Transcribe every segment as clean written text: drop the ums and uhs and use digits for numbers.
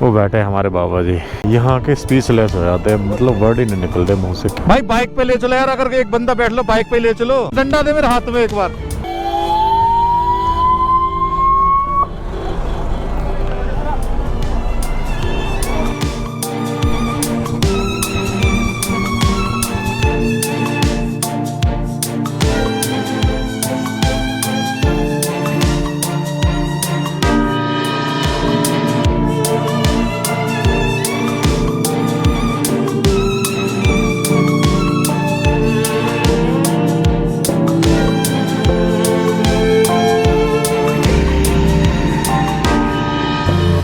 वो बैठे हैं हमारे बाबा जी, यहाँ के स्पीचलेस हो जाते हैं, मतलब वर्ड ही नहीं निकलते मुंह से। भाई बाइक पे ले चलो यार, अगर एक बंदा बैठ लो बाइक पे ले चलो, डंडा दे मेरे हाथ में एक बार।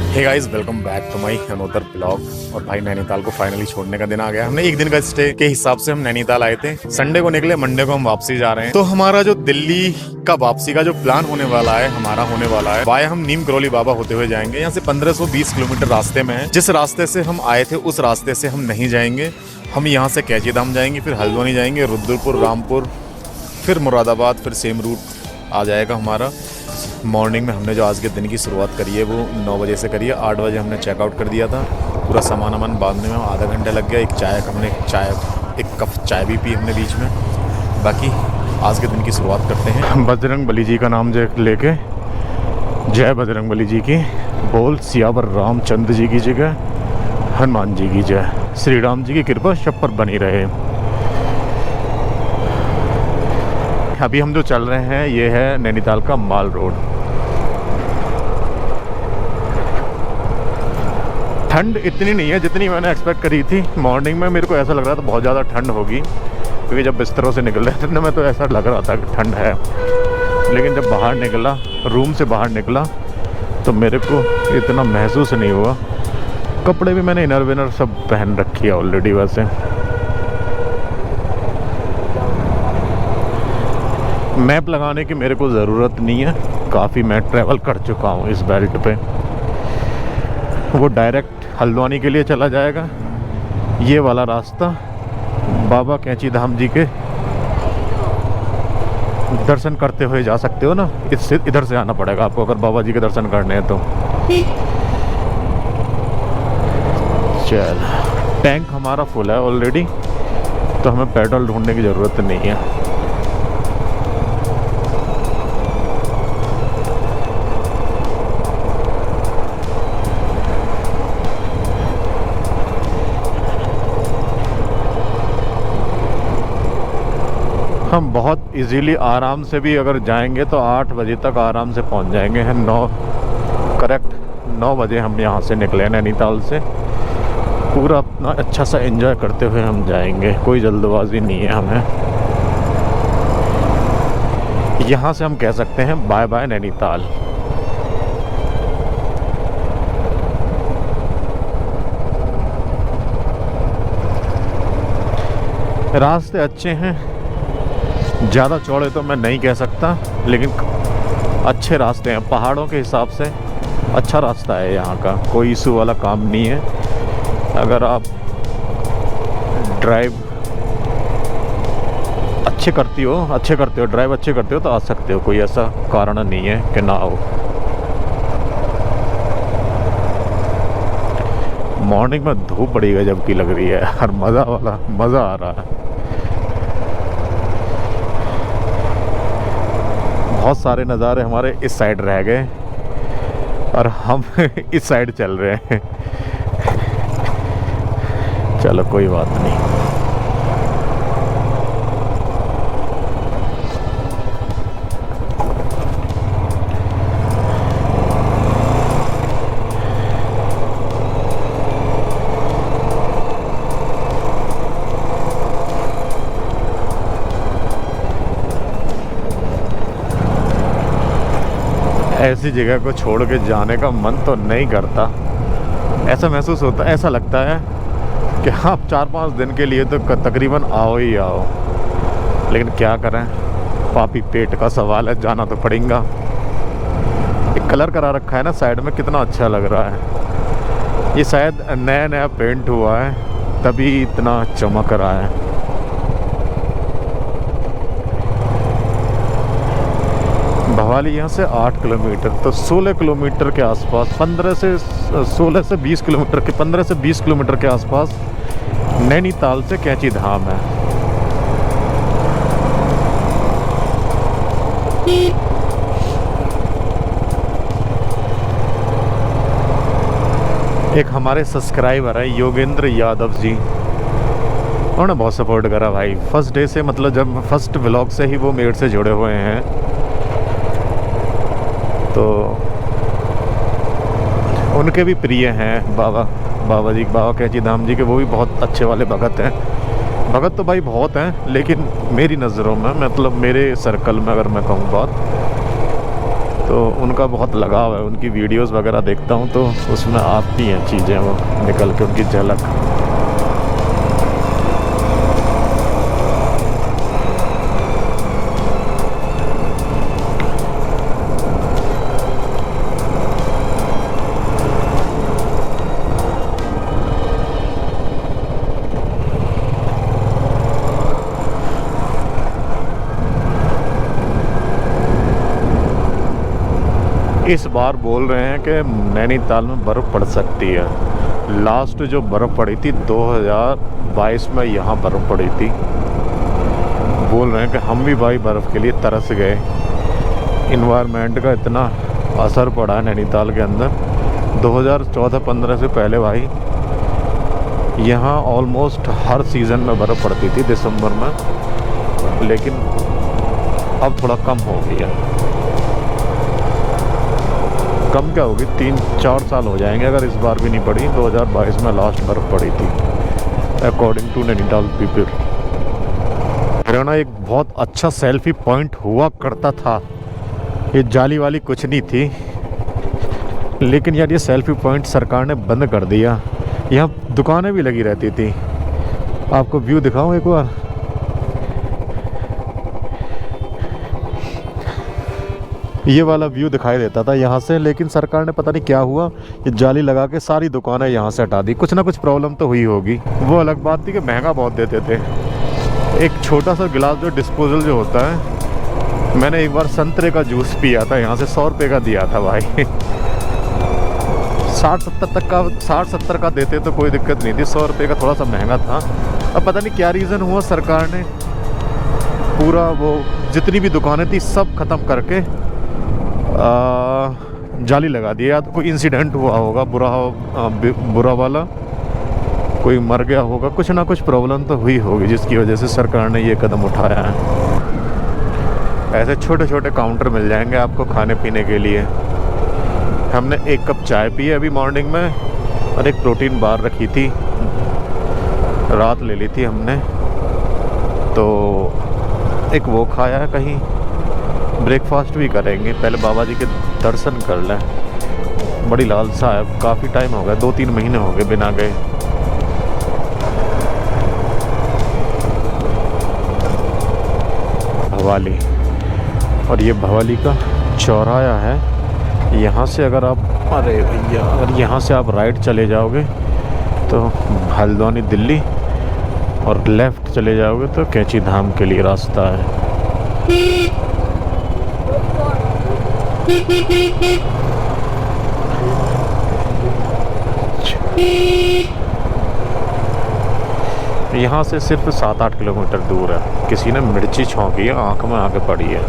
Hey guys, welcome back to my another blog. और भाई नैनीताल को फाइनली छोड़ने का दिन आ गया। हमने एक दिन का स्टे के हिसाब से हम नैनीताल आए थे, संडे को निकले, मंडे को हम वापसी जा रहे हैं। तो हमारा जो दिल्ली का वापसी का जो प्लान होने वाला है, हमारा होने वाला है वाया हम नीम करौली बाबा होते हुए जाएंगे। यहाँ से 1520 किलोमीटर रास्ते में है। जिस रास्ते से हम आए थे उस रास्ते से हम नहीं जाएंगे। हम यहाँ से कैची धाम जाएंगे, फिर हल्द्वानी जाएंगे, रुद्रपुर, रामपुर, फिर मुरादाबाद, फिर सेम रूट आ जाएगा हमारा। मॉर्निंग में हमने जो आज के दिन की शुरुआत करी है वो 9 बजे से करी है। 8 बजे हमने चेकआउट कर दिया था। पूरा सामान वामान बांधने में आधा घंटा लग गया। एक कप चाय भी पी हमने बीच में। बाकी आज के दिन की शुरुआत करते हैं। बजरंग बली जी का नाम लेके, जय बजरंग बली जी की बोल, सियावर रामचंद्र जी की जगह, हनुमान जी की जय, श्री राम जी की कृपा सब पर बनी रहे। अभी हम जो चल रहे हैं ये है नैनीताल का माल रोड। ठंड इतनी नहीं है जितनी मैंने एक्सपेक्ट करी थी। मॉर्निंग में मेरे को ऐसा लग रहा था बहुत ज़्यादा ठंड होगी, क्योंकि जब बिस्तरों से निकल रहे थे में तो ऐसा लग रहा था कि ठंड है। लेकिन जब बाहर निकला, रूम से बाहर निकला, तो मेरे को इतना महसूस नहीं हुआ। कपड़े भी मैंने इनर विनर सब पहन रखी है ऑलरेडी। वैसे मैप लगाने की मेरे को ज़रूरत नहीं है, काफ़ी मैं ट्रैवल कर चुका हूँ इस बेल्ट पे। वो डायरेक्ट हल्द्वानी के लिए चला जाएगा। ये वाला रास्ता बाबा कैंची धाम जी के दर्शन करते हुए जा सकते हो ना। इससे इधर से आना पड़ेगा आपको अगर बाबा जी के दर्शन करने हैं तो। चल, टैंक हमारा फुल है ऑलरेडी, तो हमें पेट्रोल ढूंढने की ज़रूरत नहीं है। हम बहुत इजीली आराम से भी अगर जाएंगे तो 8 बजे तक आराम से पहुंच जाएंगे। हैं 9 बजे हम यहाँ से निकले नैनीताल से। पूरा अपना अच्छा सा एंजॉय करते हुए हम जाएंगे, कोई जल्दबाजी नहीं है हमें। यहाँ से हम कह सकते हैं बाय बाय नैनीताल। रास्ते अच्छे हैं, ज़्यादा चौड़े तो मैं नहीं कह सकता, लेकिन अच्छे रास्ते हैं। पहाड़ों के हिसाब से अच्छा रास्ता है यहाँ का, कोई इशू वाला काम नहीं है। अगर आप ड्राइव अच्छे करते हो ड्राइव अच्छे करते हो तो आ सकते हो, कोई ऐसा कारण नहीं है कि ना हो। मॉर्निंग में धूप बड़ी गजब की लग रही है और मज़ा आ रहा है। बहुत सारे नज़ारे हमारे इस साइड रह गए और हम इस साइड चल रहे हैं। चलो कोई बात नहीं। ऐसी जगह को छोड़ के जाने का मन तो नहीं करता। ऐसा महसूस होता, ऐसा लगता है कि हाँ 4-5 दिन के लिए तो तकरीबन आओ ही आओ, लेकिन क्या करें, पापी पेट का सवाल है, जाना तो पड़ेगा। एक कलर करा रखा है ना साइड में, कितना अच्छा लग रहा है। ये शायद नया पेंट हुआ है तभी इतना चमक रहा है। भवाली यहाँ से 8 किलोमीटर, तो 16 किलोमीटर के आसपास, 16 से 20 किलोमीटर के 15 से 20 किलोमीटर के आसपास नैनीताल से कैंची धाम है। एक हमारे सब्सक्राइबर है योगेंद्र यादव जी, उन्होंने बहुत सपोर्ट करा भाई फर्स्ट डे से, मतलब जब फर्स्ट व्लॉग से ही वो मेरे से जुड़े हुए हैं। तो उनके भी प्रिय हैं बाबा कैंची धाम जी के, वो भी बहुत अच्छे वाले भगत हैं। भगत तो भाई बहुत हैं, लेकिन मेरी नज़रों में, मतलब मेरे सर्कल में अगर मैं कहूँ बात, तो उनका बहुत लगाव है। उनकी वीडियोस वगैरह देखता हूँ तो उसमें आती हैं चीज़ें वो निकल के, उनकी झलक। इस बार बोल रहे हैं कि नैनीताल में बर्फ़ पड़ सकती है। लास्ट जो बर्फ़ पड़ी थी 2022 में यहाँ बर्फ़ पड़ी थी। बोल रहे हैं कि हम भी भाई बर्फ़ के लिए तरस गए। इन्वायरमेंट का इतना असर पड़ा है नैनीताल के अंदर। 2014-15 से पहले भाई यहाँ ऑलमोस्ट हर सीज़न में बर्फ़ पड़ती थी दिसंबर में, लेकिन अब थोड़ा कम हो गई है। कम क्या होगी, 3-4 साल हो जाएंगे अगर इस बार भी नहीं पड़ी। 2022 में लास्ट बर्फ़ पड़ी थी अकॉर्डिंग टू नैनीताल पीपल। मेरा ना एक बहुत अच्छा सेल्फी पॉइंट हुआ करता था, ये जाली वाली कुछ नहीं थी, लेकिन यार ये सेल्फी पॉइंट सरकार ने बंद कर दिया। यहाँ दुकानें भी लगी रहती थी। आपको व्यू दिखाऊं एक बार, ये वाला व्यू दिखाई देता था यहाँ से, लेकिन सरकार ने पता नहीं क्या हुआ, ये जाली लगा के सारी दुकानें यहाँ से हटा दी। कुछ ना कुछ प्रॉब्लम तो हुई होगी। वो अलग बात थी कि महंगा बहुत देते थे। एक छोटा सा गिलास जो डिस्पोजल जो होता है, मैंने एक बार संतरे का जूस पिया था यहाँ से, 100 रुपये का दिया था भाई। 60-70 का देते तो कोई दिक्कत नहीं थी, 100 रुपये का थोड़ा सा महंगा था। अब पता नहीं क्या रीज़न हुआ, सरकार ने पूरा वो जितनी भी दुकानें थी सब ख़त्म करके जाली लगा दी। या तो कोई इंसिडेंट हुआ होगा बुरा वाला, कोई मर गया होगा, कुछ ना कुछ प्रॉब्लम तो हुई होगी जिसकी वजह से सरकार ने ये कदम उठाया है। ऐसे छोटे छोटे काउंटर मिल जाएंगे आपको खाने पीने के लिए। हमने 1 कप चाय पी है अभी मॉर्निंग में, और एक प्रोटीन बार रखी थी, रात ले ली थी हमने, तो एक वो खाया है। कहीं ब्रेकफास्ट भी करेंगे, पहले बाबा जी के दर्शन कर लें। बड़ी लालसा है, काफ़ी टाइम हो गया, 2-3 महीने हो गए बिना गए। भवाली, और ये भवाली का चौराहा है। यहाँ से अगर आप, अरे भैया, अगर यहाँ से आप राइट चले जाओगे तो हल्द्वानी दिल्ली, और लेफ़्ट चले जाओगे तो कैंची धाम के लिए रास्ता है। यहाँ से सिर्फ 7-8 किलोमीटर दूर है। किसी ने मिर्ची छौंकी है, आँख में आके पड़ी है।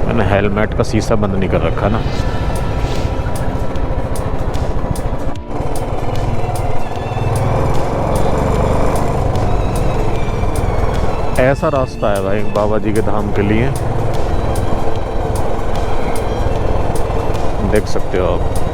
मैंने हेलमेट का शीशा बंद नहीं कर रखा ना। ऐसा रास्ता है भाई बाबा जी के धाम के लिए, देख सकते हो आप।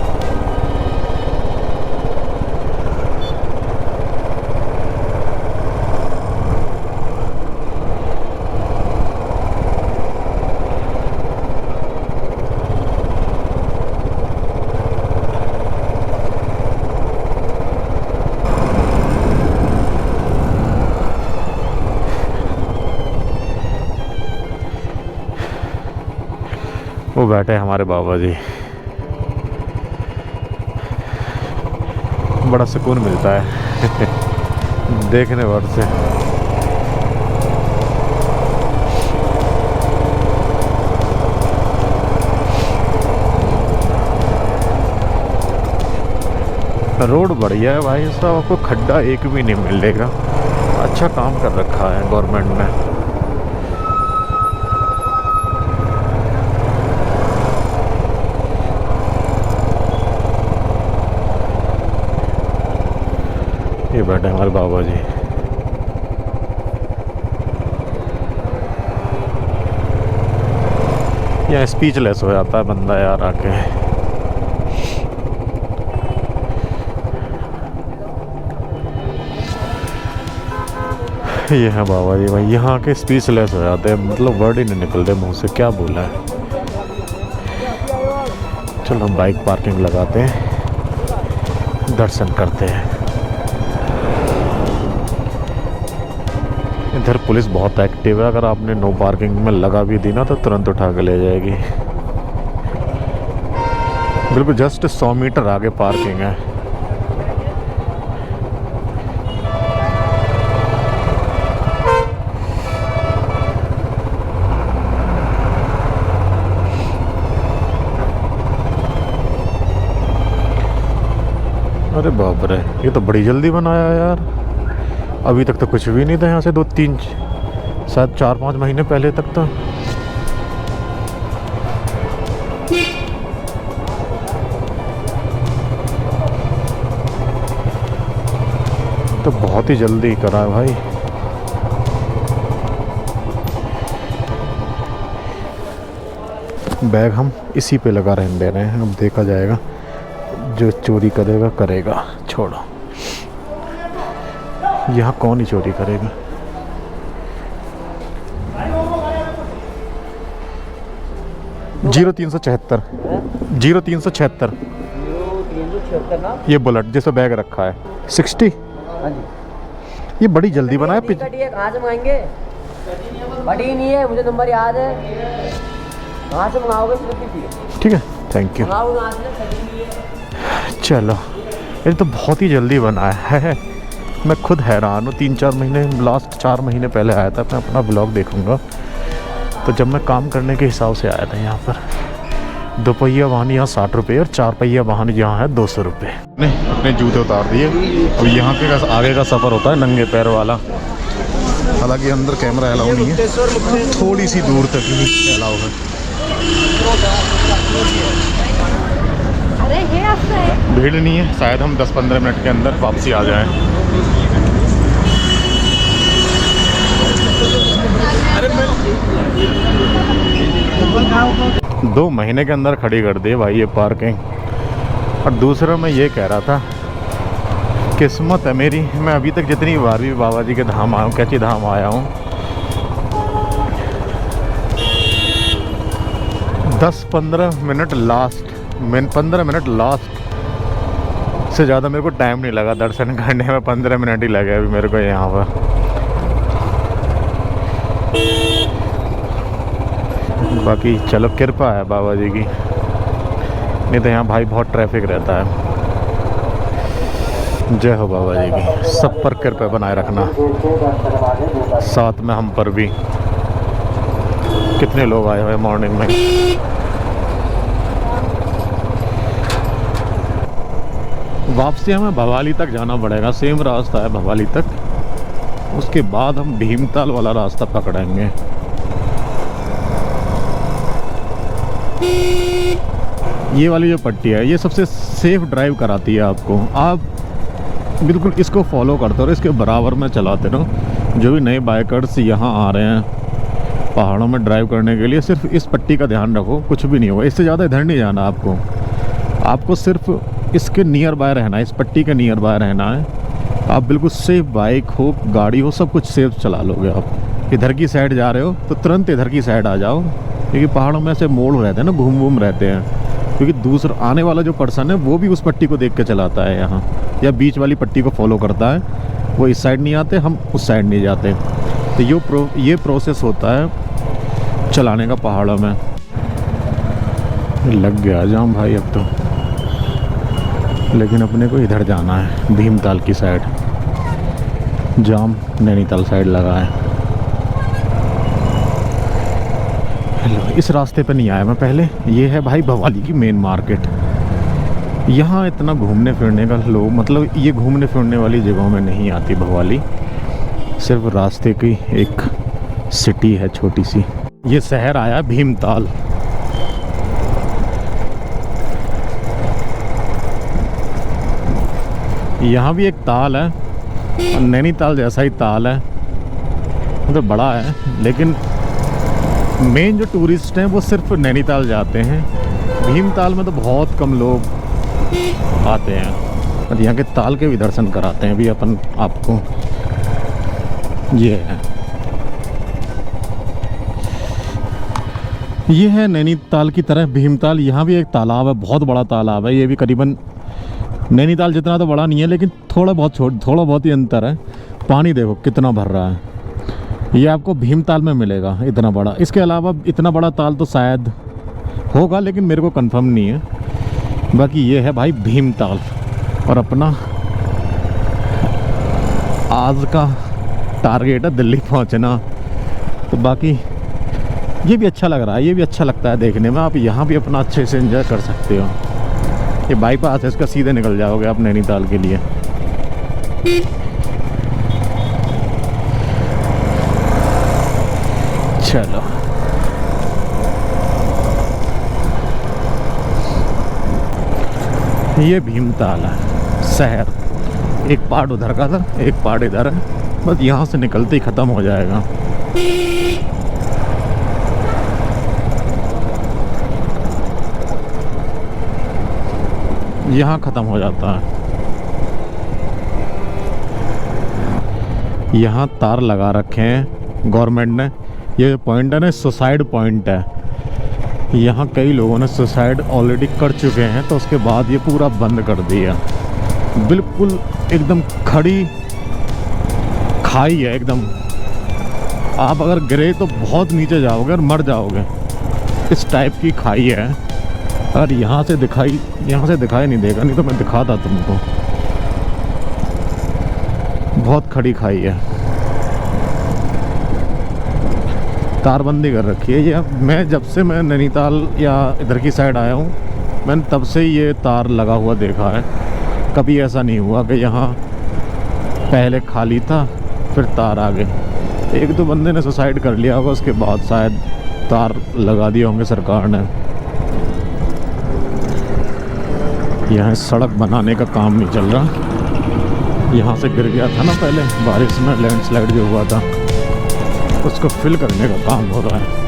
वो बैठे हमारे बाबा जी, बड़ा सुकून मिलता है देखने भर से। रोड बढ़िया है भाई साहब, आपको खड्डा एक भी नहीं मिलेगा। अच्छा काम कर रखा है गवर्नमेंट ने। ये बैठे हमारे बाबा जी। यहाँ स्पीचलेस हो जाता है बंदा यार आके। ये है बाबा जी भाई, यहाँ के स्पीचलेस हो जाते हैं, मतलब वर्ड ही नहीं निकलते मुंह से, क्या बोला है। चलो हम बाइक पार्किंग लगाते हैं, दर्शन करते हैं। इधर पुलिस बहुत एक्टिव है, अगर आपने नो पार्किंग में लगा भी दी ना तो तुरंत उठा के ले जाएगी। बिल्कुल जस्ट 100 मीटर आगे पार्किंग है। अरे बाप रे, ये तो बड़ी जल्दी बनाया यार। अभी तक तो कुछ भी नहीं था यहाँ से 2-3 शायद 4-5 महीने पहले तक तो बहुत ही जल्दी करा है भाई। बैग हम इसी पे लगा रहने दे रहे हैं, अब देखा जाएगा, जो चोरी करेगा करेगा, छोड़ो। यहाँ कौन ही चोरी करेगा। जीरो 376 0376 ये बुलेट जैसा बैग रखा है 60। ये बड़ी जल्दी बनाया। कहाँ से मंगाएंगे? बड़ी नहीं है, मुझे नंबर याद है। कहाँ से मंगाओगे? ठीक है, थैंक यू। चलो, ये तो बहुत ही जल्दी बनाया है। मैं खुद हैरान हूँ। 3-4 महीने, लास्ट 4 महीने पहले आया था। मैं अपना ब्लॉग देखूँगा तो जब मैं काम करने के हिसाब से आया था यहाँ पर। 2 पहिया वाहन यहाँ 60 रुपये और 4 पहिया वाहन यहाँ है 200 रुपये। अपने जूते उतार दिए। तो यहाँ के आगे का सफ़र होता है नंगे पैर वाला। हालांकि अंदर कैमरा अलाउ नहीं है, थोड़ी सी दूर तक ही अलाउ है। भीड़ नहीं है, शायद हम 10-15 मिनट के अंदर वापसी आ जाएं। 2 महीने के अंदर खड़ी कर दी भाई ये पार्किंग। और दूसरा मैं ये कह रहा था, किस्मत है मेरी, मैं अभी तक जितनी बार भी बाबा जी के धाम आया हूँ, कैची धाम आया हूँ, 10-15 मिनट लास्ट, 15 मिनट लास्ट से ज़्यादा मेरे को टाइम नहीं लगा दर्शन करने में। 15 मिनट ही लगे अभी मेरे को यहाँ पर। बाकी चलो कृपा है बाबा जी की, नहीं तो यहाँ भाई बहुत ट्रैफिक रहता है। जय हो बाबा जी की, सब पर कृपा बनाए रखना, साथ में हम पर भी। कितने लोग आए हुए मॉर्निंग में। वापसी हमें भवाली तक जाना पड़ेगा, सेम रास्ता है भवाली तक। उसके बाद हम भीमताल वाला रास्ता पकड़ेंगे। ये वाली जो पट्टी है ये सबसे सेफ ड्राइव कराती है आपको। आप बिल्कुल इसको फॉलो करते हो, इसके बराबर में चलाते रहो। जो भी नए बाइकर्स यहाँ आ रहे हैं पहाड़ों में ड्राइव करने के लिए, सिर्फ इस पट्टी का ध्यान रखो, कुछ भी नहीं होगा। इससे ज़्यादा इधर नहीं जाना आपको सिर्फ इसके नियर बाय रहना है, इस पट्टी के नियर बाय रहना है। आप बिल्कुल सेफ, बाइक हो गाड़ी हो सब कुछ सेफ चला लोगे। आप इधर की साइड जा रहे हो तो तुरंत इधर की साइड आ जाओ, क्योंकि पहाड़ों में ऐसे मोड़ रहते हैं ना, घूम रहते हैं। क्योंकि दूसरा आने वाला जो पर्सन है वो भी उस पट्टी को देख के चलाता है यहाँ, या बीच वाली पट्टी को फॉलो करता है। वो इस साइड नहीं आते, हम उस साइड नहीं जाते। तो ये प्रोसेस होता है चलाने का पहाड़ों में। लग गया जाम भाई अब तो, लेकिन अपने को इधर जाना है भीमताल की साइड। जाम नैनीताल साइड लगा है। हेलो, इस रास्ते पे नहीं आया मैं पहले। ये है भाई भवाली की मेन मार्केट। यहाँ इतना घूमने फिरने का लोग, मतलब ये घूमने फिरने वाली जगहों में नहीं आती भवाली, सिर्फ रास्ते की एक सिटी है छोटी सी। ये शहर आया भीमताल। यहाँ भी एक ताल है, और नैनीताल जैसा ही ताल है, मतलब बड़ा है, लेकिन मेन जो टूरिस्ट हैं वो सिर्फ नैनीताल जाते हैं। भीमताल में तो बहुत कम लोग आते हैं, और यहाँ के ताल के भी दर्शन कराते हैं भी अपन आपको। ये है नैनीताल की तरह भीमताल। यहाँ भी एक तालाब है, बहुत बड़ा तालाब है। ये भी करीबन नैनीताल जितना तो बड़ा नहीं है, लेकिन थोड़ा बहुत ही अंतर है। पानी देखो कितना भर रहा है। ये आपको भीमताल में मिलेगा इतना बड़ा। इसके अलावा इतना बड़ा ताल तो शायद होगा, लेकिन मेरे को कंफर्म नहीं है। बाकी ये है भाई भीमताल। और अपना आज का टारगेट है दिल्ली पहुंचना। तो बाकी ये भी अच्छा लग रहा है, ये भी अच्छा लगता है देखने में। आप यहाँ भी अपना अच्छे से एंजॉय कर सकते हो। ये बाईपास है, इसका सीधे निकल जाओगे आप नैनीताल के लिए। चलो ये भीमताल है शहर। एक पार्ट उधर का था, एक पार्ट इधर है, बस यहाँ से निकलते ही ख़त्म हो जाएगा। यहाँ ख़त्म हो जाता है। यहाँ तार लगा रखे हैं गवर्नमेंट ने। ये जो पॉइंट है ना, सुसाइड पॉइंट है। यहाँ कई लोगों ने सुसाइड ऑलरेडी कर चुके हैं, तो उसके बाद ये पूरा बंद कर दिया। बिल्कुल एकदम खड़ी खाई है एकदम। आप अगर गिरे तो बहुत नीचे जाओगे और मर जाओगे, इस टाइप की खाई है। और यहाँ से दिखाई नहीं देगा, नहीं तो मैं दिखाता तुमको। बहुत खड़ी खाई है, तारबंदी कर रखी है। ये मैं जब से मैं नैनीताल या इधर की साइड आया हूँ, मैंने तब से ये तार लगा हुआ देखा है। कभी ऐसा नहीं हुआ कि यहाँ पहले खाली था फिर तार आ गए। एक दो बंदे ने सुसाइड कर लिया होगा, उसके बाद शायद तार लगा दिए होंगे सरकार ने। यहाँ सड़क बनाने का काम नहीं चल रहा। यहाँ से गिर गया था ना पहले बारिश में, लैंडस्लाइड जो हुआ था, उसको फिल करने का काम हो रहा है।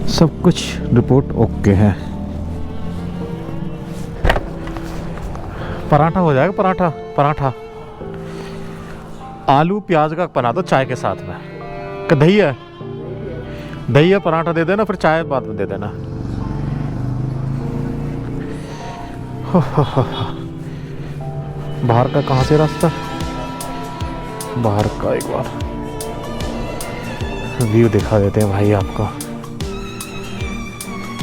सब कुछ रिपोर्ट ओके है। पराठा हो जाएगा, पराठा आलू प्याज का बना दो चाय के साथ में। दही है पराठा दे देना, फिर चाय बाद में दे देना। बाहर का कहाँ से रास्ता, बाहर का एक बार व्यू दिखा देते हैं भाई आपको।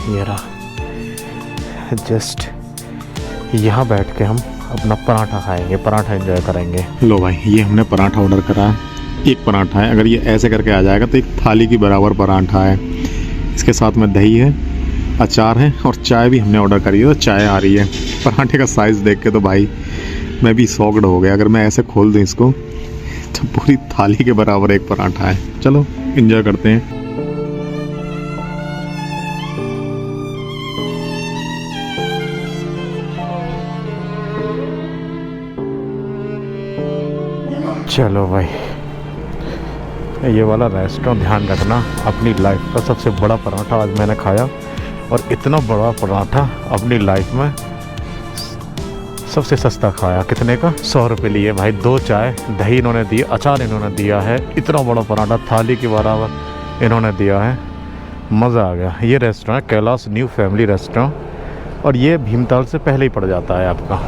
ये रहा, जस्ट यहाँ बैठ के हम अपना पराठा खाएंगे, पराठा एंजॉय करेंगे। लो भाई, ये हमने पराठा ऑर्डर करा है। एक पराठा है, अगर ये ऐसे करके आ जाएगा तो एक थाली की बराबर पराठा है। इसके साथ में दही है, अचार है, और चाय भी हमने ऑर्डर करी है, तो चाय आ रही है। पराठे का साइज़ देख के तो भाई मैं भी शॉक्ड हो गया। अगर मैं ऐसे खोल दूँ इसको तो पूरी थाली के बराबर एक पराठा है। चलो एंजॉय करते हैं। चलो भाई, ये वाला रेस्टोरेंट ध्यान रखना, अपनी लाइफ का सबसे बड़ा पराठा आज मैंने खाया। और इतना बड़ा पराठा अपनी लाइफ में सबसे सस्ता खाया। कितने का? 100 रुपये लिए भाई। 2 चाय, दही इन्होंने दी, अचार इन्होंने दिया है, इतना बड़ा पराठा थाली के बराबर इन्होंने दिया है। मज़ा आ गया। ये restaurant Kailash new family restaurant, और ये भीमताल से पहले ही पड़ जाता है आपका।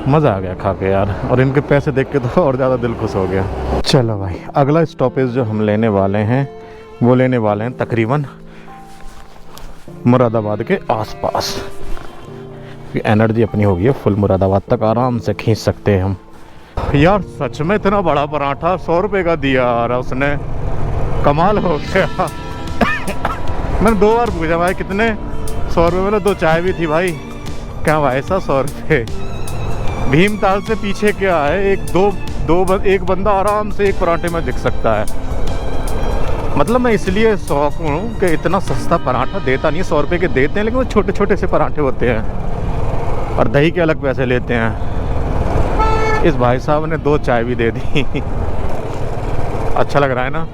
मज़ा आ गया खा के यार, और इनके पैसे देख के तो और ज़्यादा दिल खुश हो गया। चलो भाई, अगला स्टॉपेज जो हम लेने वाले हैं वो लेने वाले हैं तकरीबन मुरादाबाद के आसपास। एनर्जी अपनी होगी है फुल, मुरादाबाद तक आराम से खींच सकते हैं हम। यार सच में इतना बड़ा पराठा 100 रुपये का दिया यार उसने, कमाल हो गया। मैंने 2 बार पूछा भाई कितने, 100 रुपये, मतलब 2 चाय भी थी भाई। क्या भाई ऐसा 100 रुपये? भीमताल से पीछे क्या है, एक बंदा आराम से एक पराठे में दिख सकता है। मतलब मैं इसलिए शौक हूँ कि इतना सस्ता पराठा देता नहीं है, 100 रुपये के देते हैं लेकिन वो छोटे छोटे से पराठे होते हैं और दही के अलग पैसे लेते हैं। इस भाई साहब ने 2 चाय भी दे दी। अच्छा लग रहा है ना।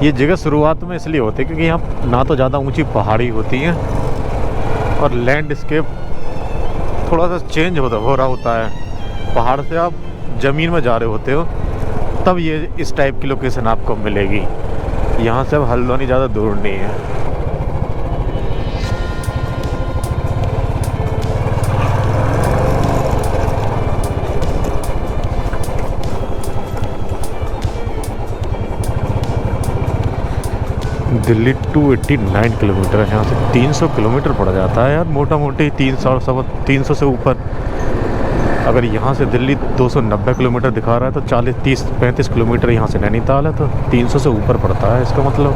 ये जगह शुरुआत में इसलिए होती है क्योंकि यहाँ ना तो ज़्यादा ऊंची पहाड़ी होती हैं और लैंडस्केप थोड़ा सा चेंज हो रहा होता है। पहाड़ से आप ज़मीन में जा रहे होते हो तब ये इस टाइप की लोकेशन आपको मिलेगी। यहाँ से अब हल्द्वानी ज़्यादा दूर नहीं है। दिल्ली 289 किलोमीटर है, यहाँ से 300 किलोमीटर पड़ जाता है यार, मोटा मोटी 300 से ऊपर। अगर यहाँ से दिल्ली 290 किलोमीटर दिखा रहा है तो 40-30-35 किलोमीटर यहाँ से नैनीताल है, तो 300 से ऊपर पड़ता है। इसका मतलब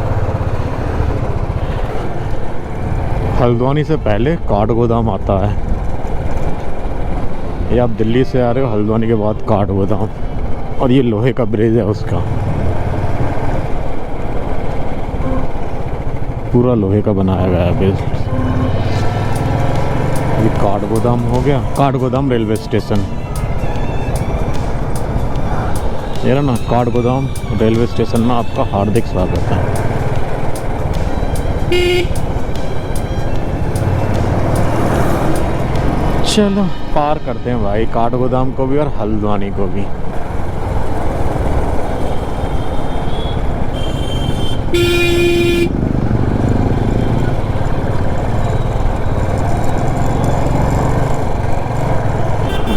हल्द्वानी से पहले काठगोदाम आता है। ये आप दिल्ली से आ रहे हो, हल्द्वानी के बाद काठगोदाम, और ये लोहे का ब्रिज है उसका, पूरा लोहे का बनाया गया है ब्रिज। ये काठगोदाम हो गया, काठगोदाम रेलवे स्टेशन। ये ना काठगोदाम रेलवे स्टेशन में आपका हार्दिक स्वागत है। चलो पार करते हैं भाई काठगोदाम को भी और हल्द्वानी को भी।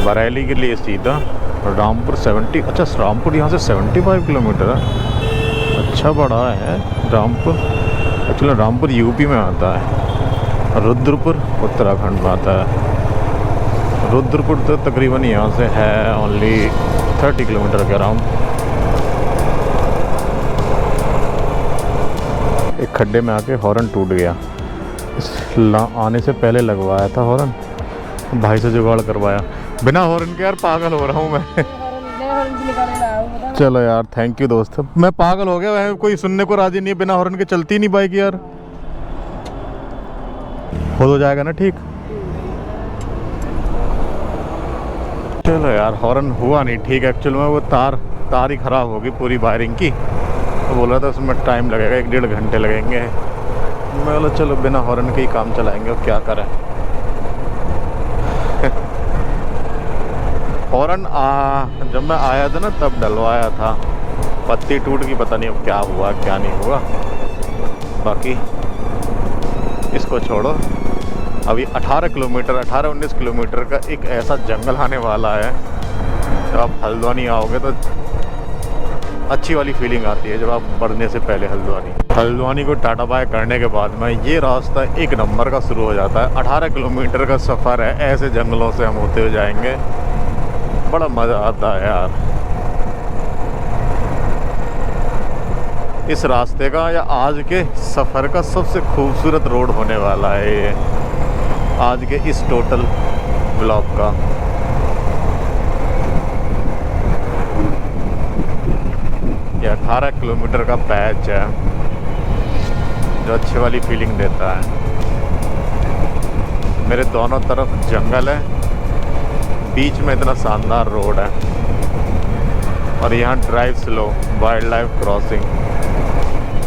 बरेली के लिए सीधा रामपुर 70, अच्छा रामपुर यहाँ से 75 किलोमीटर है। अच्छा बड़ा है रामपुर। एक्चुअली रामपुर यूपी में आता है, रुद्रपुर उत्तराखंड में आता है। रुद्रपुर तो तकरीबन यहाँ से है ओनली 30 किलोमीटर के अराउंड। एक खड्डे में आके हॉर्न टूट गया, आने से पहले लगवाया था हॉर्न, भाई से जुगाड़ करवाया। बिना हॉर्न के यार पागल हो रहा हूँ मैं। चलो यार थैंक यू दोस्त, मैं पागल हो गया। वह कोई सुनने को राजी नहीं है, बिना हॉर्न के चलती नहीं बाइक यार। हो जाएगा ना ठीक। चलो यार हॉर्न हुआ नहीं ठीक। एक्चुअल में वो तार ही खराब होगी पूरी वायरिंग की, तो बोल रहा था उसमें टाइम लगेगा, 1-1.5 घंटे लगेंगे। मैं बोला चलो बिना हॉर्न के ही काम चलाएंगे, और क्या करें। हॉर्न जब मैं आया था ना तब डलवाया था, पत्ती टूट गई, पता नहीं अब क्या हुआ क्या नहीं हुआ। बाकी इसको छोड़ो। अभी 18-19 किलोमीटर का एक ऐसा जंगल आने वाला है, जब आप हल्द्वानी आओगे तो अच्छी वाली फीलिंग आती है। जब आप बढ़ने से पहले हल्द्वानी को टाटा बाय करने के बाद में ये रास्ता 1 नंबर का शुरू हो जाता है। 18 किलोमीटर का सफ़र है, ऐसे जंगलों से हम होते हुए जाएंगे, बड़ा मज़ा आता है यार। इस रास्ते का या आज के सफ़र का सबसे खूबसूरत रोड होने वाला है ये, आज के इस टोटल ब्लॉक का। ये 18 किलोमीटर का पैच है जो अच्छी वाली फीलिंग देता है। मेरे दोनों तरफ जंगल है, बीच में इतना शानदार रोड है, और यहाँ drive slow wild life crossing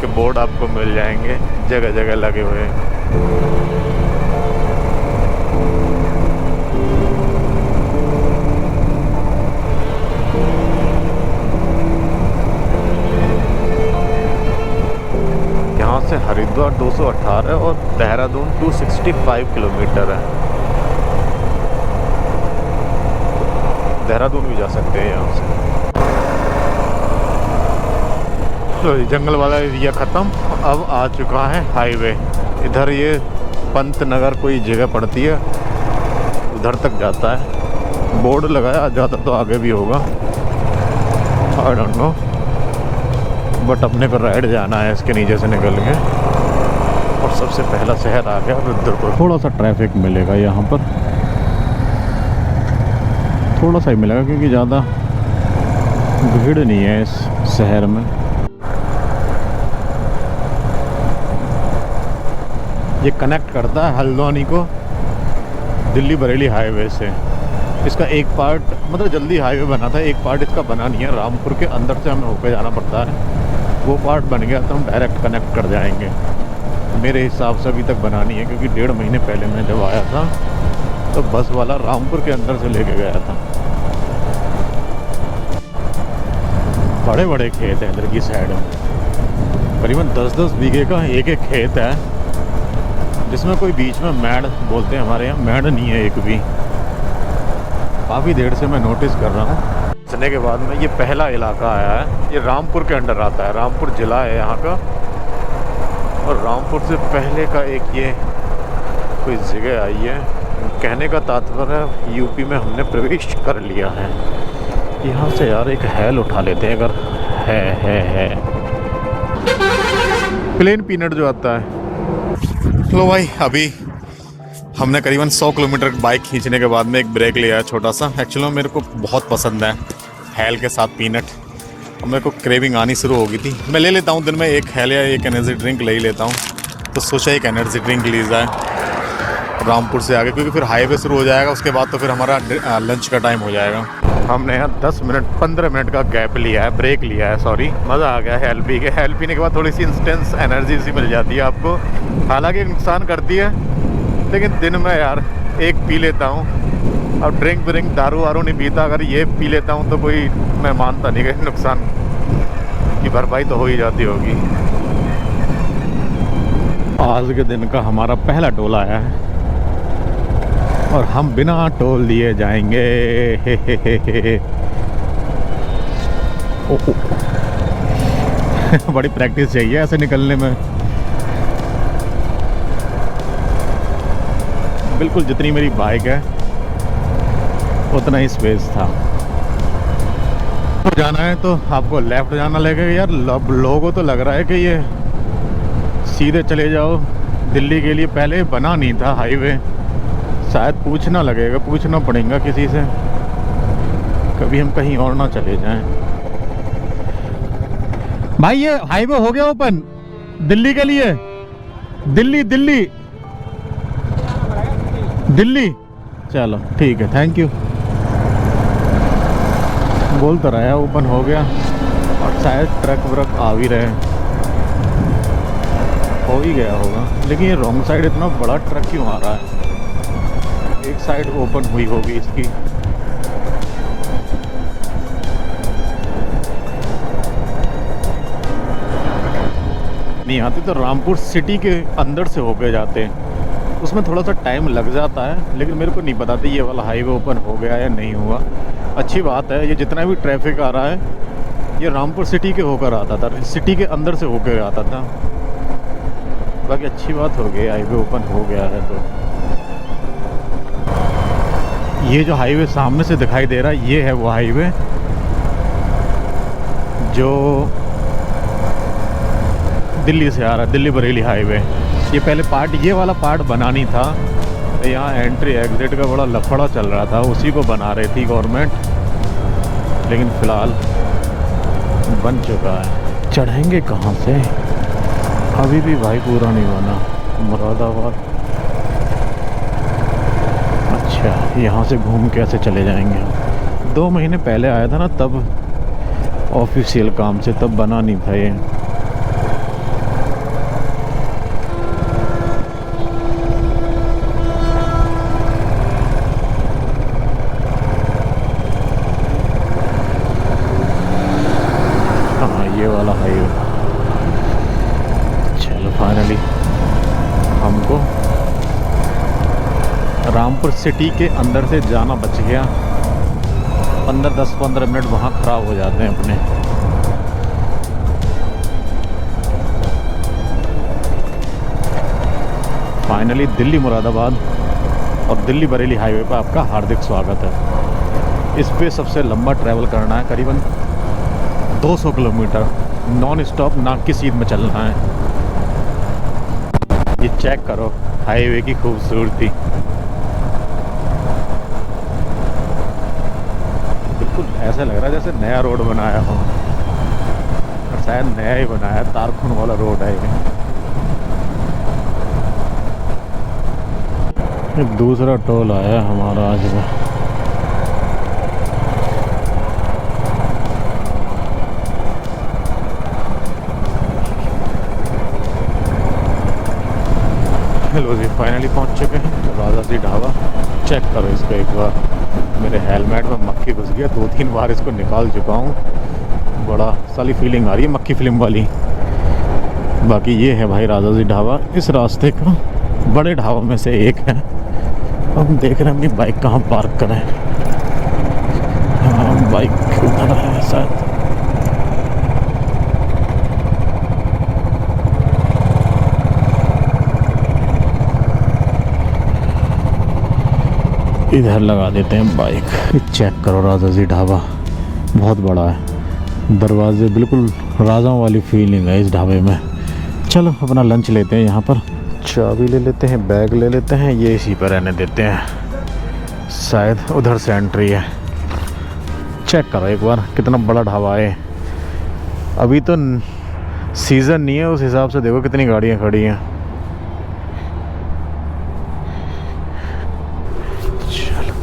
के बोर्ड आपको मिल जाएंगे जगह जगह लगे हुए। यहाँ से हरिद्वार 218 और देहरादून 265 किलोमीटर है। देहरादून भी जा सकते हैं यहाँ से। तो जंगल वाला एरिया ख़त्म, अब आ चुका है हाईवे। इधर ये पंत नगर कोई जगह पड़ती है, उधर तक जाता है। बोर्ड लगाया जाता तो आगे भी होगा, आई डोंट नो, बट अपने को राइड जाना है इसके नीचे से निकल के। और सबसे पहला शहर आ गया रुद्रपुर। थोड़ा सा ट्रैफिक मिलेगा यहाँ पर, थोड़ा सा ही मिलेगा क्योंकि ज़्यादा भीड़ नहीं है इस शहर में। ये कनेक्ट करता है हल्द्वानी को दिल्ली बरेली हाईवे से। इसका एक पार्ट मतलब जल्दी हाईवे बना था, एक पार्ट इसका बना नहीं है। रामपुर के अंदर से हमें होकर जाना पड़ता है, वो पार्ट बन गया तो हम डायरेक्ट कनेक्ट कर जाएंगे। मेरे हिसाब से अभी तक बना नहीं है क्योंकि 1.5 महीने पहले मैं जब आया था तो बस वाला रामपुर के अंदर से लेके गया था। बड़े बड़े खेत हैं इधर की साइड में, करीबन 10-10 बीघे का एक एक खेत है, जिसमें कोई बीच में मैड बोलते हैं हमारे यहाँ, मैड नहीं है एक भी। काफ़ी देर से मैं नोटिस कर रहा हूँ। चलने के बाद में ये पहला इलाका आया है, ये रामपुर के अंडर आता है, रामपुर ज़िला है यहाँ का। और रामपुर से पहले का एक ये कोई जगह आई है। कहने का तात्पर्य यूपी में हमने प्रवेश कर लिया है। यहाँ से यार एक हैल उठा लेते हैं अगर है प्लेन पीनट जो आता है। चलो भाई, अभी हमने करीबन 100 किलोमीटर बाइक खींचने के बाद में एक ब्रेक लिया है छोटा सा। एक्चुअली मेरे को बहुत पसंद है हैल के साथ पीनट, और मेरे को क्रेविंग आनी शुरू हो गई थी। मैं ले लेता हूँ दिन में एक हैल या एक एनर्जी ड्रिंक ले ही लेता हूँ, तो सोचा एक एनर्जी ड्रिंक ली जाए रामपुर से आगे, क्योंकि फिर हाईवे शुरू हो जाएगा, उसके बाद तो फिर हमारा लंच का टाइम हो जाएगा। हमने यहाँ 15 मिनट का गैप लिया है, ब्रेक लिया है, सॉरी। मज़ा आ गया है हेल पी के। हेल पीने के बाद थोड़ी सी इंस्टेंस एनर्जी सी मिल जाती है आपको, हालांकि नुकसान करती है, लेकिन दिन में यार एक पी लेता हूँ। अब ड्रिंक व्रिंक दारू वारू नहीं पीता, अगर ये पी लेता हूँ तो कोई मैं मानता नहीं कि नुकसान की भरपाई तो हो ही जाती होगी। आज के दिन का हमारा पहला टोल आया है और हम बिना टोल दिए जाएंगे। बड़ी प्रैक्टिस चाहिए ऐसे निकलने में। बिल्कुल जितनी मेरी बाइक है उतना ही स्पेस था। तो जाना है तो आपको लेफ्ट जाना लगेगा यार। लोगों को तो लग रहा है कि ये सीधे चले जाओ दिल्ली के लिए, पहले बना नहीं था हाईवे, शायद पूछना लगेगा, पूछना पड़ेगा किसी से, कभी हम कहीं और ना चले जाएं। भाई ये हाईवे हो गया ओपन दिल्ली के लिए, दिल्ली दिल्ली दिल्ली, चलो ठीक है, थैंक यू। बोल तो रहा है ओपन हो गया, और शायद ट्रक व्रक आ भी रहे, हो ही गया होगा। लेकिन ये रॉन्ग साइड इतना बड़ा ट्रक क्यों आ रहा है? एक साइड ओपन हुई होगी इसकी। नहीं आती तो रामपुर सिटी के अंदर से होके जाते हैं, उसमें थोड़ा सा टाइम लग जाता है। लेकिन मेरे को नहीं पता था ये वाला हाईवे ओपन हो गया या नहीं हुआ। अच्छी बात है, ये जितना भी ट्रैफिक आ रहा है ये रामपुर सिटी के होकर आता था, सिटी के अंदर से होकर आता था। बाकी अच्छी बात हो गई, हाईवे ओपन हो गया है। तो ये जो हाईवे सामने से दिखाई दे रहा है ये है वो हाईवे जो दिल्ली से आ रहा है, दिल्ली बरेली हाईवे। ये पहले पार्ट, ये वाला पार्ट बना नहीं था, यहाँ एंट्री एग्जिट का बड़ा लफड़ा चल रहा था, उसी को बना रही थी गवर्नमेंट, लेकिन फ़िलहाल बन चुका है। चढ़ेंगे कहाँ से? अभी भी भाई पूरा नहीं बना। मुरादाबाद, अच्छा यहाँ से घूम के ऐसे चले जाएंगे। 2 महीने पहले आया था ना, तब ऑफिशियल काम से, तब बना नहीं था ये। हाँ ये वाला हाईवे। चलो फाइनली हमको रामपुर सिटी के अंदर से जाना बच गया। 10-15 मिनट वहाँ ख़राब हो जाते हैं अपने। फाइनली दिल्ली मुरादाबाद और दिल्ली बरेली हाईवे पर आपका हार्दिक स्वागत है। इस पे सबसे लंबा ट्रैवल करना है, करीबन 200 किलोमीटर नॉन स्टॉप, ना की सीध में चलना है। ये चेक करो हाईवे की खूबसूरती, बिल्कुल ऐसा लग रहा है जैसे नया रोड बनाया हो, और शायद नया ही बनाया है, तारखुन वाला रोड है ये। दूसरा टोल आया हमारा आज का। हेलो जी, फाइनली पहुंच चुके हैं राजा जी ढाबा। चेक करो इसको एक बार, मेरे हेलमेट में मक्खी घुस गया, 2-3 बार इसको निकाल चुका हूँ। बड़ा साली फीलिंग आ रही है मक्खी फिल्म वाली। बाकी ये है भाई राजा जी ढाबा, इस रास्ते का बड़े ढाबों में से एक है। हम देख रहे हैं अपनी बाइक कहाँ पार्क करें। हाँ, बाइक उधर है शायद। इधर लगा देते हैं बाइक। चेक करो राजा जी ढाबा, बहुत बड़ा है, दरवाजे बिल्कुल राजाओं वाली फीलिंग है इस ढाबे में। चलो अपना लंच लेते हैं यहाँ पर। चाबी ले लेते हैं, बैग ले लेते हैं, ये इसी पर रहने देते हैं, शायद उधर से एंट्री है। चेक करो एक बार कितना बड़ा ढाबा है। अभी तो सीज़न नहीं है, उस हिसाब से देखो कितनी गाड़ियाँ खड़ी हैं। चलो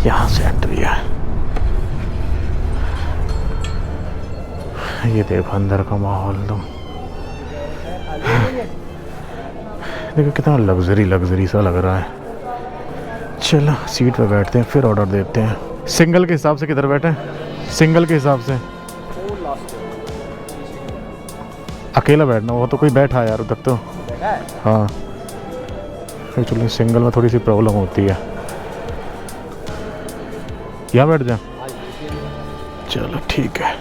यहाँ से एंट्री है। ये देखो अंदर का माहौल, तो देखो कितना लग्जरी सा लग रहा है। चलो सीट पे बैठते हैं, फिर ऑर्डर देते हैं। सिंगल के हिसाब से किधर बैठे? सिंगल के हिसाब से अकेला बैठना, वो तो कोई बैठा है यार उधर तो। हाँ एक्चुअली सिंगल में थोड़ी सी प्रॉब्लम होती है। यहाँ बैठ जाए, चलो ठीक है।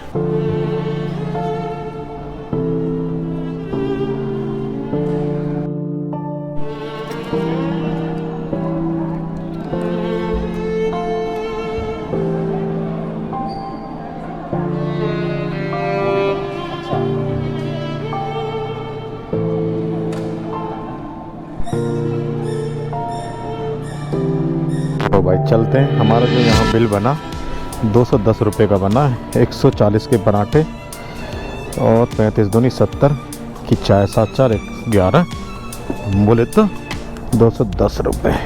तो भाई चलते हैं। हमारा जो यहाँ बिल बना 210 रुपये का बना है। 140 के पराठे और 35 दूनी 70 की चाय, 7 4 11 बोले तो 210 रुपये।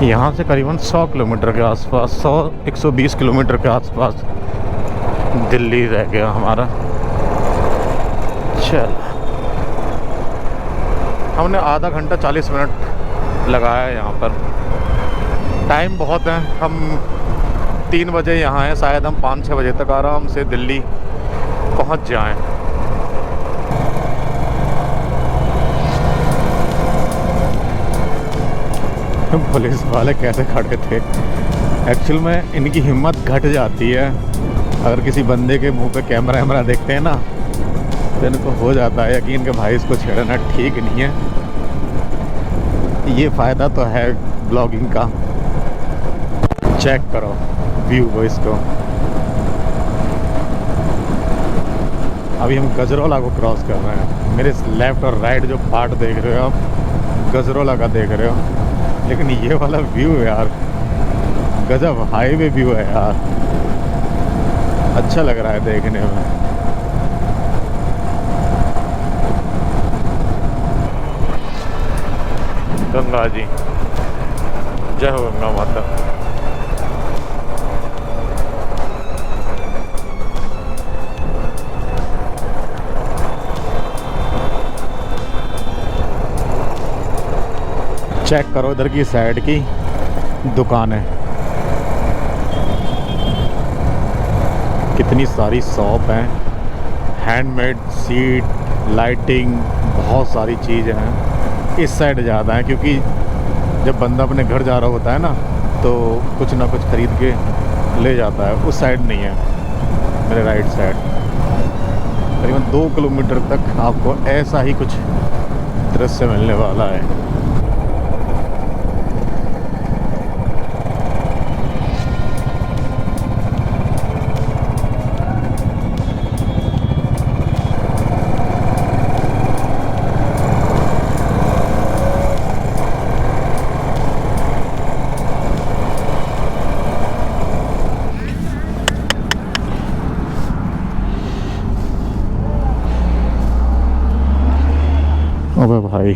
यहाँ से करीबन 100 किलोमीटर के आसपास, 100-120 किलोमीटर के आसपास दिल्ली रह गया हमारा। चल हमने आधा घंटा 40 मिनट लगाया यहाँ पर। टाइम बहुत है, हम 3 बजे यहाँ हैं, शायद हम 5-6 बजे तक आराम से दिल्ली पहुँच जाएं। पुलिस वाले कैसे खड़े थे, एक्चुअल में इनकी हिम्मत घट जाती है अगर किसी बंदे के मुंह पे कैमरा वैमरा देखते हैं ना, तो इनको हो जाता है यकीन कि भाई इसको छेड़ना ठीक नहीं है। ये फ़ायदा तो है ब्लॉगिंग का। चेक करो व्यू को इसको। अभी हम गजरौला को क्रॉस कर रहे हैं। मेरे लेफ़्ट और राइट जो पार्ट देख रहे हो आप, गजरौला का देख रहे हो, लेकिन ये वाला व्यू यार गजब हाईवे व्यू है यार, अच्छा लग रहा है देखने में। गंगा जी, जय हो गंगा माता। चेक करो इधर की साइड की दुकान है, कितनी सारी शॉप हैं, हैंडमेड सीट, लाइटिंग, बहुत सारी चीज़ें हैं। इस साइड ज़्यादा है, क्योंकि जब बंदा अपने घर जा रहा होता है ना तो कुछ ना कुछ खरीद के ले जाता है। उस साइड नहीं है, मेरे राइट साइड करीबन 2 किलोमीटर तक आपको ऐसा ही कुछ दृश्य मिलने वाला है। अबे भाई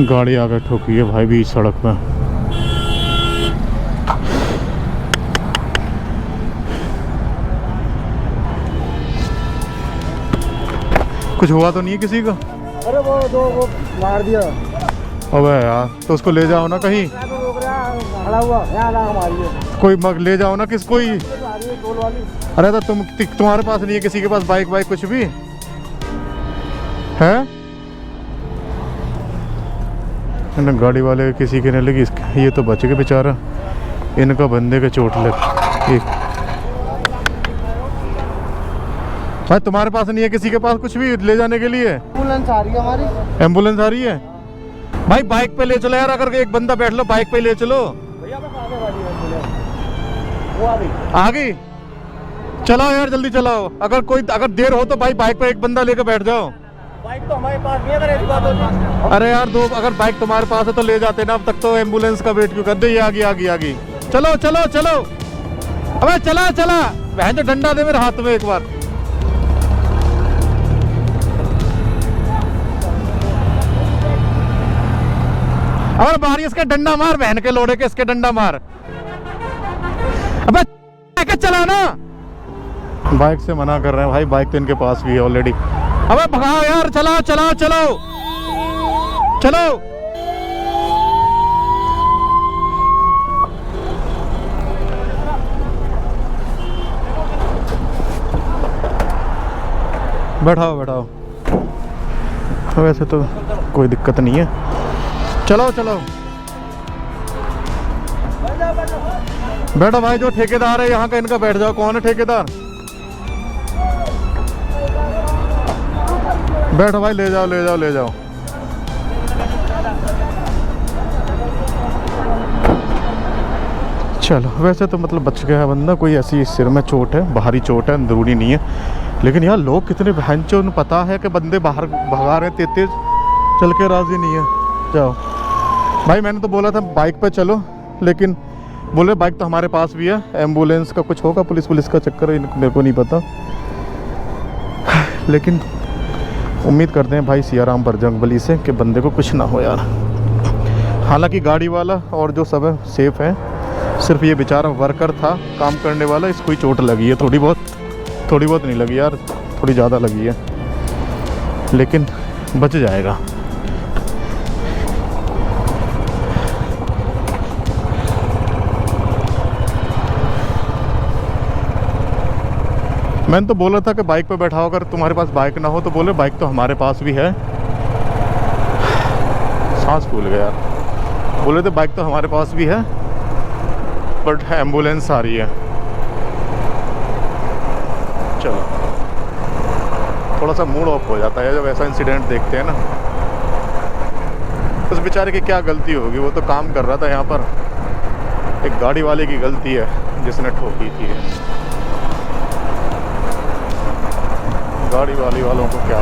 गाड़ी आकर ठोकी है भाई बीच सड़क पे। कुछ हुआ तो नहीं है किसी का? अरे वो मार दिया। अबे यार तो उसको ले जाओ ना कहीं, खड़ा हुआ हमारी कोई मग ले जाओ ना किस कोई। अरे तो तुम्हारे पास नहीं है किसी के पास बाइक वाइक कुछ भी है? ना गाड़ी वाले किसी के नहीं लगी, ये तो बच गए बेचारा, इनका बंदे के चोट लग। भाई तुम्हारे पास नहीं है किसी के पास कुछ भी ले जाने के लिए? एम्बुलेंस आ रही है हमारी। एम्बुलेंस आ रही है भाई, बाइक पे ले चलो यार, अगर एक बंदा बैठ लो बाइक पे ले चलो। वो आ गई। आ गई? चलाओ यार जल्दी चलाओ, अगर देर हो तो भाई बाइक पे एक बंदा लेकर बैठ जाओ। बाइक तो हमारे पास नहीं है, अगर ऐसी बात होती। अरे यार अगर बाइक तुम्हारे पास है तो ले जाते ना, अब तक तो एम्बुलेंस का वेट क्यों कर दे। ये आ गई। चलो चलो चलो, अबे चला बहन तो डंडा दे मेरे हाथ में एक बार। अबे बारी इसके डंडा मार, बहन के लोड़े के इसके डंडा मार। अबे चला ना, बाइक से मना कर रहे हैं भाई, बाइक तो इनके पास भी है ऑलरेडी। अबे भगाओ यार, चलाओ बैठाओ। वैसे तो कोई दिक्कत नहीं है, चलो बैठो भाई। जो ठेकेदार है यहाँ का इनका बैठ जाओ। कौन है ठेकेदार? बैठो भाई, ले जाओ। चलो वैसे तो मतलब बच गया बंदा, कोई ऐसी सिर में चोट है, बाहरी चोट है, अंदरूनी नहीं है। लेकिन यार लोग कितने भयंकर, उन्हें पता है कि बंदे बाहर भगा रहे हैं, तेज चल के राजी नहीं है। जाओ भाई, मैंने तो बोला था बाइक पे चलो, लेकिन बोले बाइक तो हमारे पास भी है। एम्बुलेंस का कुछ होगा, पुलिस का चक्कर है, मेरे को नहीं पता। लेकिन उम्मीद करते हैं भाई सियाराम बजरंग बली से कि बंदे को कुछ ना हो यार। हालांकि गाड़ी वाला और जो सब है सेफ है, सिर्फ ये बेचारा वर्कर था काम करने वाला, इसको ही चोट लगी है। थोड़ी बहुत नहीं लगी यार, थोड़ी ज़्यादा लगी है, लेकिन बच जाएगा। मैंने तो बोला था कि बाइक पे बैठाओ, अगर तुम्हारे पास बाइक ना हो तो बोले बाइक तो हमारे पास भी है। सांस फूल गया यार। बोले थे बाइक तो हमारे पास भी है, बट एम्बुलेंस आ रही है। चलो, थोड़ा सा मूड ऑफ हो जाता है जब ऐसा इंसिडेंट देखते हैं ना। उस बेचारे की क्या गलती होगी, वो तो काम कर रहा था यहाँ पर। एक गाड़ी वाले की गलती है जिसने ठोकी थी। गाड़ी वालों को क्या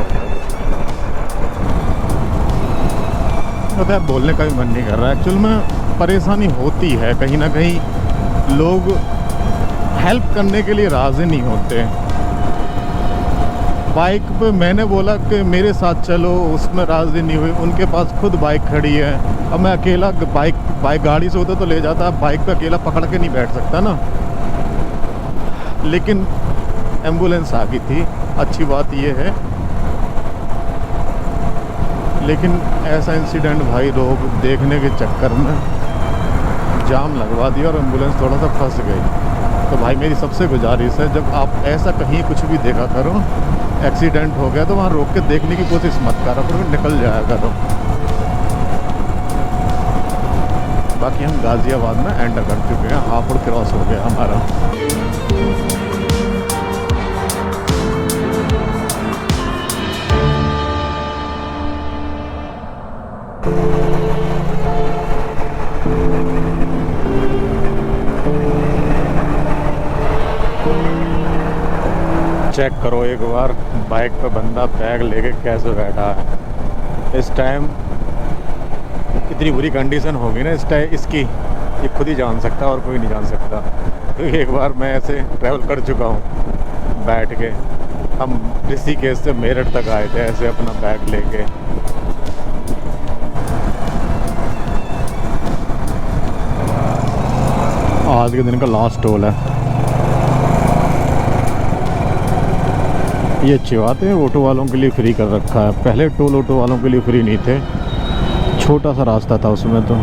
पता है, बोलने का भी मन नहीं कर रहा। एक्चुअल में परेशानी होती है कहीं ना कहीं, लोग हेल्प करने के लिए राज़ी नहीं होते। बाइक पे मैंने बोला कि मेरे साथ चलो, उसमें राज़ी नहीं हुई। उनके पास खुद बाइक खड़ी है, अब मैं अकेला बाइक गाड़ी से होता तो ले जाता, बाइक पे अकेला पकड़ के नहीं बैठ सकता ना। लेकिन एम्बुलेंस आ गई थी, अच्छी बात ये है। लेकिन ऐसा इंसिडेंट भाई लोग देखने के चक्कर में जाम लगवा दिया और एम्बुलेंस थोड़ा सा फंस गई। तो भाई मेरी सबसे गुजारिश है, जब आप ऐसा कहीं कुछ भी देखा करो, एक्सीडेंट हो गया तो वहाँ रोक के देखने की कोशिश मत करो, फिर निकल जाया करो। बाकी हम गाज़ियाबाद में एंटर कर चुके हैं, हापुड़ क्रॉस हो गया हमारा। चेक करो एक बार बाइक पे बंदा बैग लेके कैसे बैठा है। इस टाइम कितनी बुरी कंडीशन होगी ना इस टाइम इसकी, ये खुद ही जान सकता है और कोई नहीं जान सकता। क्योंकि एक बार मैं ऐसे ट्रैवल कर चुका हूँ बैठ के। हम ऋषिकेश से मेरठ तक आए थे ऐसे अपना बैग लेके। आज के दिन का लास्ट टोल है। ये अच्छी बात है, ऑटो वालों के लिए फ्री कर रखा है। पहले टोल ऑटो वालों के लिए फ्री नहीं थे, छोटा सा रास्ता था उसमें तो।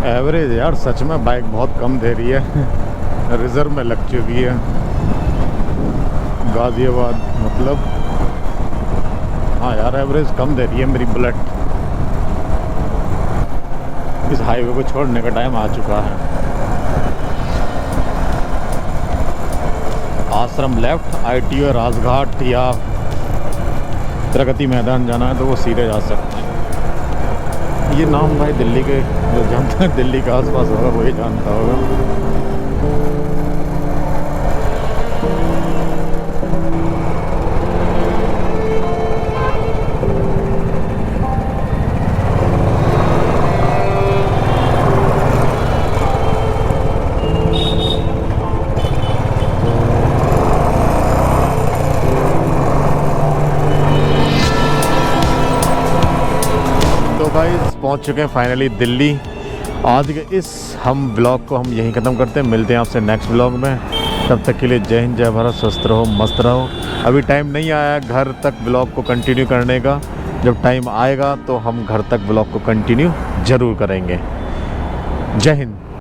एवरेज यार सच में बाइक बहुत कम दे रही है। रिजर्व में लग चुकी है गाज़ियाबाद, मतलब हाँ यार एवरेज कम दे रही है मेरी बुलेट। इस हाईवे को छोड़ने का टाइम आ चुका है। आश्रम लेफ्ट, ITO राजघाट या प्रगति मैदान जाना है तो वो सीधे जा सकते हैं। ये नाम भाई दिल्ली के जो जानता है, दिल्ली के आसपास होगा वही जानता होगा। पहुंच चुके हैं फाइनली दिल्ली। आज के इस हम ब्लॉग को हम यहीं ख़त्म करते हैं। मिलते हैं आपसे नेक्स्ट ब्लॉग में। तब तक के लिए जय हिंद, जय भारत, स्वस्थ रहो, मस्त रहो। अभी टाइम नहीं आया घर तक ब्लॉग को कंटिन्यू करने का। जब टाइम आएगा तो हम घर तक ब्लॉग को कंटिन्यू ज़रूर करेंगे। जय हिंद।